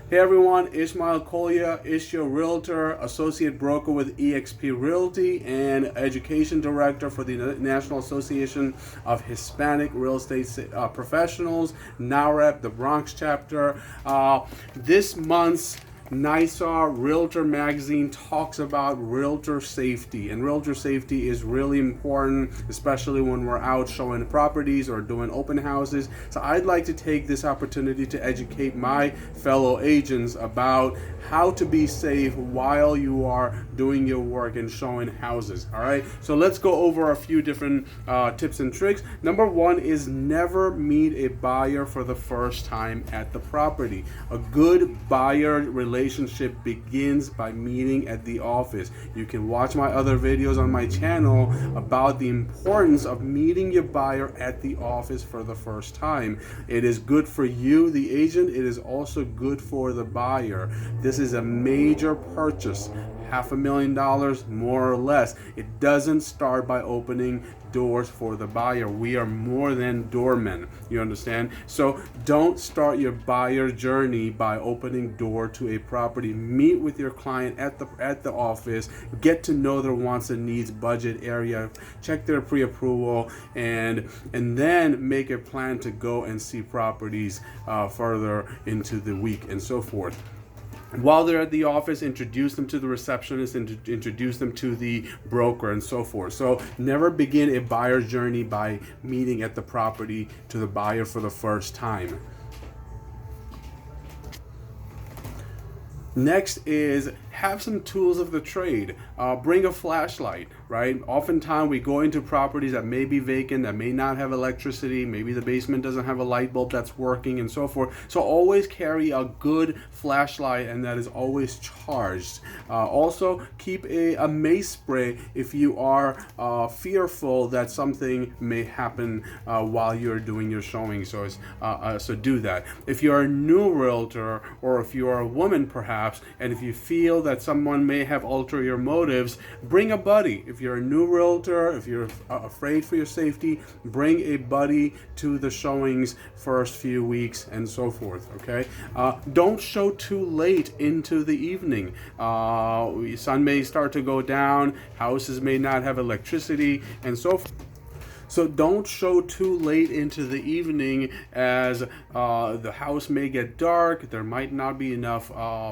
Hey everyone, Ishmael Kolya, your Realtor, Associate Broker with eXp Realty, and Education Director for the National Association of Hispanic Real Estate Professionals, NAREP, the Bronx chapter. This month's NYSAR Realtor magazine talks about realtor safety, and realtor safety is really important, especially when we're out showing properties or doing open houses. So I'd like to take this opportunity to educate my fellow agents about how to be safe while you are doing your work and showing houses. All right, so let's go over a few different tips and tricks. Number one is never meet a buyer for the first time at the property. A good buyer relationship begins by meeting at the office. You can watch my other videos on my channel about the importance of meeting your buyer at the office for the first time. It is good for you, the agent. It is also good for the buyer. This is a major purchase. $500,000 more or less. It doesn't start by opening doors for the buyer. We are more than doormen. You understand? So don't start your buyer journey by opening door to a property. Meet with your client at the office. Get to know their wants and needs, budget, area. Check their pre-approval, and then make a plan to go and see properties further into the week and so forth. While they're at the office, introduce them to the receptionist and introduce them to the broker and so forth. So never begin a buyer's journey by meeting at the property to the buyer for the first time. Next is have some tools of the trade. Bring a flashlight, right? Oftentimes we go into properties that may be vacant, that may not have electricity, maybe the basement doesn't have a light bulb that's working and so forth. So always carry a good flashlight and that is always charged. Also keep a mace spray if you are fearful that something may happen while you're doing your showing. So do that. If you're a new realtor, or if you are a woman perhaps, and if you feel that someone may have ulterior motives, bring a buddy. If you're a new realtor, if you're afraid for your safety, bring a buddy to the showings first few weeks and so forth, okay? Don't show too late into the evening. Sun may start to go down, houses may not have electricity and so forth. So don't show too late into the evening, as the house may get dark, there might not be enough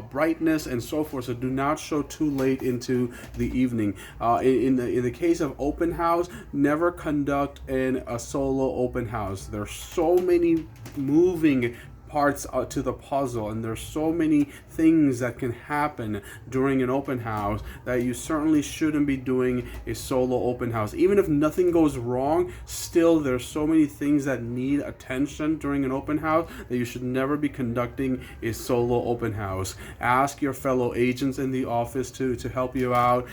brightness and so forth. So do not show too late into the evening. In the case of open house, never conduct a solo open house. There's so many moving parts to the puzzle, and there's so many things that can happen during an open house that you certainly shouldn't be doing a solo open house. Even if nothing goes wrong, still there's so many things that need attention during an open house that you should never be conducting a solo open house. Ask your fellow agents in the office to help you out.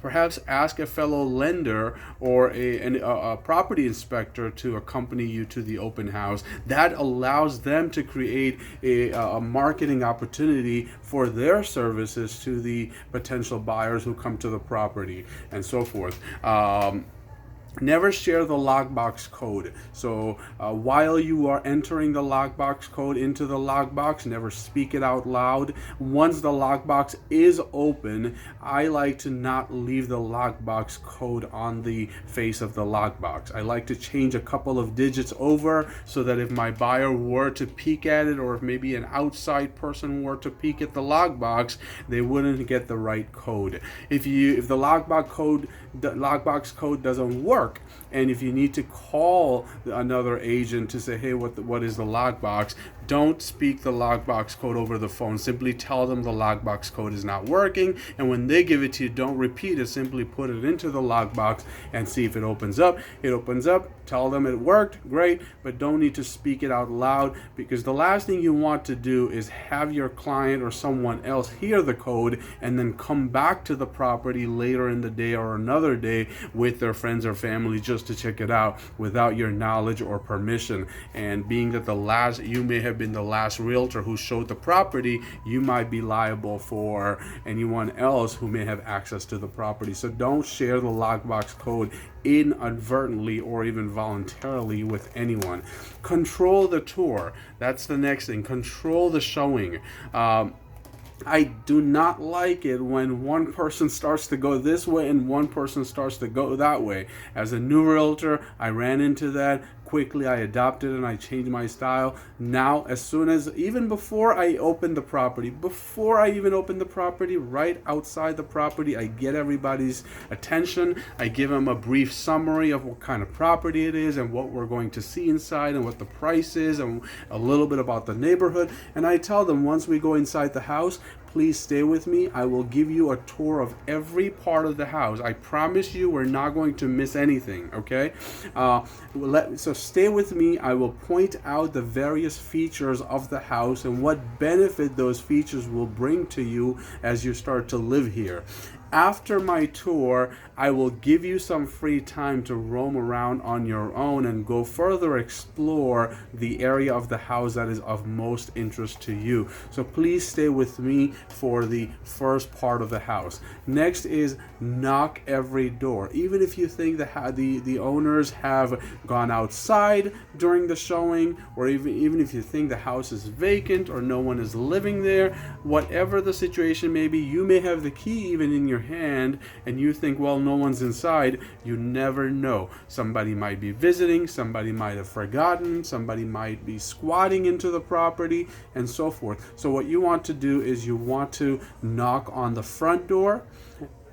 Perhaps ask a fellow lender or a property inspector to accompany you to the open house. That allows them to create a marketing opportunity for their services to the potential buyers who come to the property and so forth. Never share the lockbox code. So while you are entering the lockbox code into the lockbox, never speak it out loud. Once the lockbox is open, I like to not leave the lockbox code on the face of the lockbox. I like to change a couple of digits over so that if my buyer were to peek at it, or if maybe an outside person were to peek at the lockbox, they wouldn't get the right code. If the lockbox code doesn't work, and if you need to call another agent to say, hey, what is the lockbox, don't speak the lockbox code over the phone. Simply tell them the lockbox code is not working, and when they give it to you, don't repeat it. Simply put it into the lockbox and see if it opens up. It opens up, tell them it worked, great, but don't need to speak it out loud, because the last thing you want to do is have your client or someone else hear the code and then come back to the property later in the day or another day with their friends or family just to check it out without your knowledge or permission. And being that you may have have been the last realtor who showed the property, you might be liable for anyone else who may have access to the property. So don't share the lockbox code inadvertently or even voluntarily with anyone. Control the tour. That's the next thing. Control the showing. I do not like it when one person starts to go this way and one person starts to go that way. As a new realtor, I ran into that. Quickly I adopted and I changed my style. Now, as soon as, even before I open the property, right outside the property, I get everybody's attention. I give them a brief summary of what kind of property it is and what we're going to see inside and what the price is and a little bit about the neighborhood. And I tell them, once we go inside the house, please stay with me. I will give you a tour of every part of the house. I promise you we're not going to miss anything, okay? So stay with me. I will point out the various features of the house and what benefit those features will bring to you as you start to live here. After my tour, I will give you some free time to roam around on your own and go further explore the area of the house that is of most interest to you. So please stay with me for the first part of the house. Next is knock every door. Even if you think the owners have gone outside during the showing, or even if you think the house is vacant or no one is living there, whatever the situation may be, you may have the key even in your hand and you think, well, no one's inside. You never know. Somebody might be visiting, somebody might have forgotten, somebody might be squatting into the property, and so forth. So what you want to do is you want to knock on the front door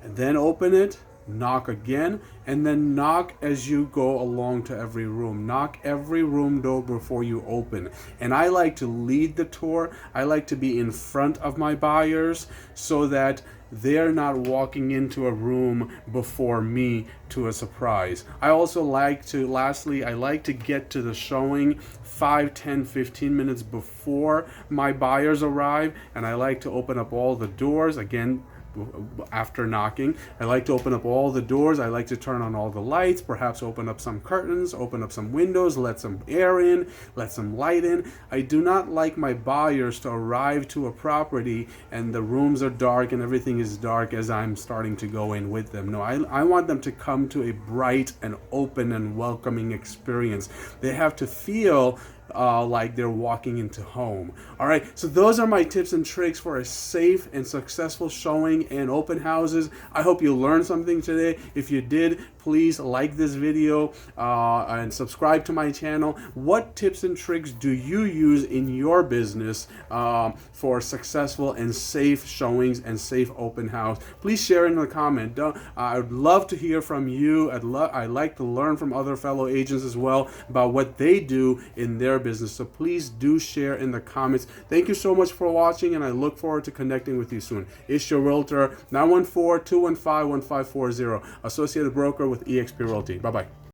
and then open it, knock again, and then knock as you go along to every room. Knock every room door before you open. And I like to lead the tour. I like to be in front of my buyers so that they're not walking into a room before me to a surprise. I also like to, lastly, I like to get to the showing 5, 10, 15 minutes before my buyers arrive, and I like to open up all the doors. Again, after knocking, I like to open up all the doors. I like to turn on all the lights, perhaps open up some curtains, open up some windows, let some air in, let some light in. I do not like my buyers to arrive to a property and the rooms are dark and everything is dark as I'm starting to go in with them. No, I want them to come to a bright and open and welcoming experience. They have to feel like they're walking into home. All right, so those are my tips and tricks for a safe and successful showing and open houses. I hope you learned something today. If you did, please like this video and subscribe to my channel. What tips and tricks do you use in your business for successful and safe showings and safe open house? Please share in the comment. I'd love to hear from you. I like to learn from other fellow agents as well about what they do in their business. So please do share in the comments. Thank you so much for watching, and I look forward to connecting with you soon. It's your realtor, 914-215-1540, associated broker with eXp Realty. Bye-bye.